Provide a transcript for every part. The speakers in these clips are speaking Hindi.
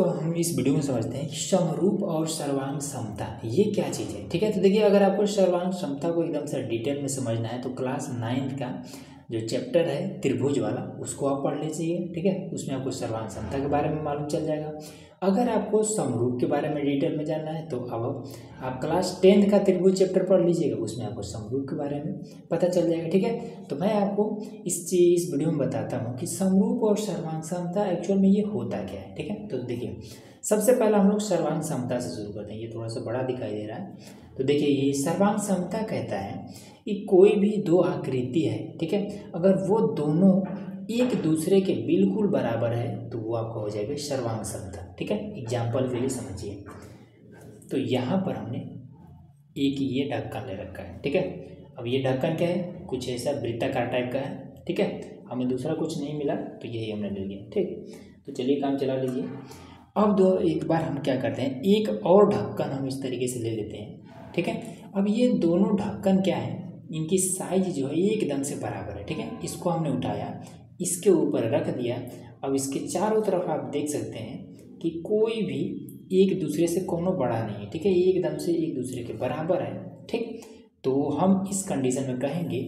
तो हम इस वीडियो में समझते हैं कि समरूप और सर्वांग समता ये क्या चीज़ है। ठीक है, तो देखिए अगर आपको सर्वांग समता को एकदम से डिटेल में समझना है तो क्लास 9th का जो चैप्टर है त्रिभुज वाला उसको आप पढ़ लीजिए। ठीक है, उसमें आपको सर्वांग समता के बारे में मालूम चल जाएगा। अगर आपको समरूप के बारे में डिटेल में जानना है तो अब आप क्लास 10th का त्रिभुज चैप्टर पढ़ लीजिएगा, उसमें आपको समरूप के बारे में पता चल जाएगा। ठीक है, तो मैं आपको इस वीडियो में बताता हूँ कि समरूप और सर्वांग समता एक्चुअल में ये होता क्या है। ठीक है, तो देखिए सबसे पहला हम लोग सर्वांग समता से शुरू करते हैं। ये थोड़ा सा बड़ा दिखाई दे रहा है, तो देखिए ये सर्वांग समता कहता है कि कोई भी दो आकृति है, ठीक है, अगर वो दोनों एक दूसरे के बिल्कुल बराबर है तो वो आपका हो जाएगा सर्वांग समता। ठीक है, एग्जाम्पल के लिए समझिए। तो यहाँ पर हमने एक ये ढक्कन ले रखा है। ठीक है, अब ये ढक्कन क्या है, कुछ ऐसा वृत्ताकार टाइप का है। ठीक है, हमें दूसरा कुछ नहीं मिला तो यही हमने ले लिया। ठीक, तो चलिए काम चला लीजिए। अब एक बार हम क्या करते हैं, एक और ढक्कन हम इस तरीके से ले लेते हैं। ठीक है, अब ये दोनों ढक्कन क्या है, इनकी साइज जो है एकदम से बराबर है। ठीक है, इसको हमने उठाया, इसके ऊपर रख दिया। अब इसके चारों तरफ आप देख सकते हैं कि कोई भी एक दूसरे से कोनो बड़ा नहीं है। ठीक है, एकदम से एक दूसरे के बराबर है। ठीक, तो हम इस कंडीशन में कहेंगे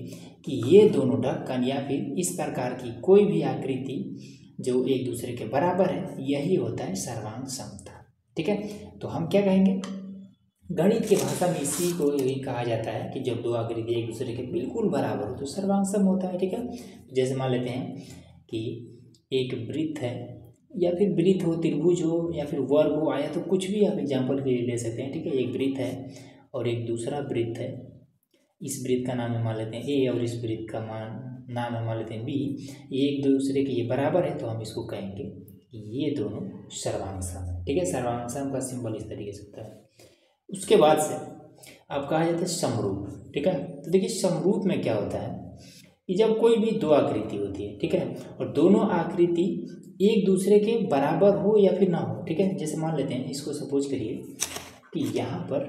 कि ये दोनों ढक्कन या फिर इस प्रकार की कोई भी आकृति जो एक दूसरे के बराबर है, यही होता है सर्वांग समता। ठीक है, तो हम क्या कहेंगे, गणित की भाषा में इसी को यही कहा जाता है कि जब दो आकृति एक दूसरे के बिल्कुल बराबर हो तो सर्वांग सम होता है। ठीक है, जैसे मान लेते हैं कि एक वृत्त है या फिर वृत्त हो, त्रिभुज हो या फिर वर्ग हो, आया तो कुछ भी आप एग्जाम्पल के लिए ले सकते हैं। ठीक है, एक वृत्त है और एक दूसरा वृत्त है। इस वृत्त का नाम है मान लेते हैं ए और इस वृत्त का नाम है मान लेते हैं बी। ये एक दूसरे के ये बराबर है तो हम इसको कहेंगे कि ये दोनों सर्वांग सम है। ठीक है, सर्वांग सम का सिंबल इस तरीके से होता है। उसके बाद से अब कहा जाता है समरूप। ठीक है, तो देखिए समरूप में क्या होता है कि जब कोई भी दो आकृति होती है, ठीक है, और दोनों आकृति एक दूसरे के बराबर हो या फिर ना हो। ठीक है, जैसे मान लेते हैं, इसको सपोज करिए कि यहाँ पर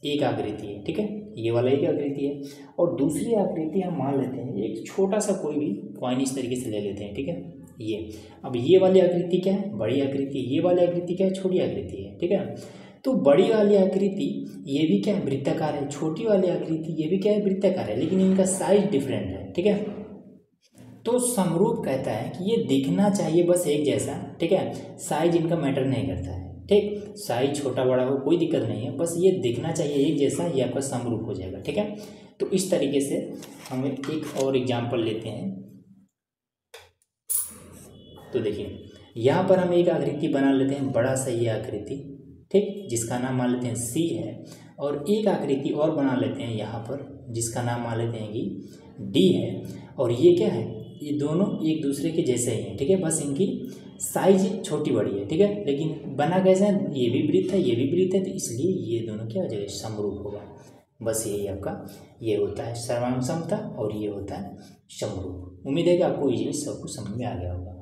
एक आकृति है। ठीक है, ये वाला एक आकृति है और दूसरी आकृति हम मान लेते हैं एक छोटा सा कोई भी कॉइन इस तरीके से ले लेते हैं। ठीक है, ये अब ये वाली आकृति क्या है, बड़ी आकृति, ये वाली आकृति क्या है, छोटी आकृति है। ठीक है, तो बड़ी वाली आकृति ये भी क्या है, वृत्ताकार है, छोटी वाली आकृति ये भी क्या है, वृत्ताकार है, लेकिन इनका साइज डिफरेंट है। ठीक है, तो समरूप कहता है कि ये दिखना चाहिए बस एक जैसा। ठीक है, साइज इनका मैटर नहीं करता है। ठीक, साइज छोटा बड़ा हो कोई दिक्कत नहीं है, बस ये दिखना चाहिए एक जैसा, ये आपका समरूप हो जाएगा। ठीक है, तो इस तरीके से हम एक और एग्जाम्पल लेते हैं। तो देखिए यहाँ पर हम एक आकृति बना लेते हैं, बड़ा सा ये आकृति, ठीक, जिसका नाम मान लेते हैं सी है, और एक आकृति और बना लेते हैं यहाँ पर जिसका नाम मान लेते हैं कि डी है। और ये क्या है, ये दोनों एक दूसरे के जैसे ही हैं। ठीक है, बस इनकी साइज छोटी बड़ी है। ठीक है, लेकिन बना कैसे है, ये भी वृत्त है ये भी वृत्त है, तो इसलिए ये दोनों क्या हो जाएगा, समरूप होगा। बस यही आपका ये होता है सर्वांग समता और ये होता है समरूप। उम्मीद है कि आपको इजीली सब कुछ समझ में आ गया होगा।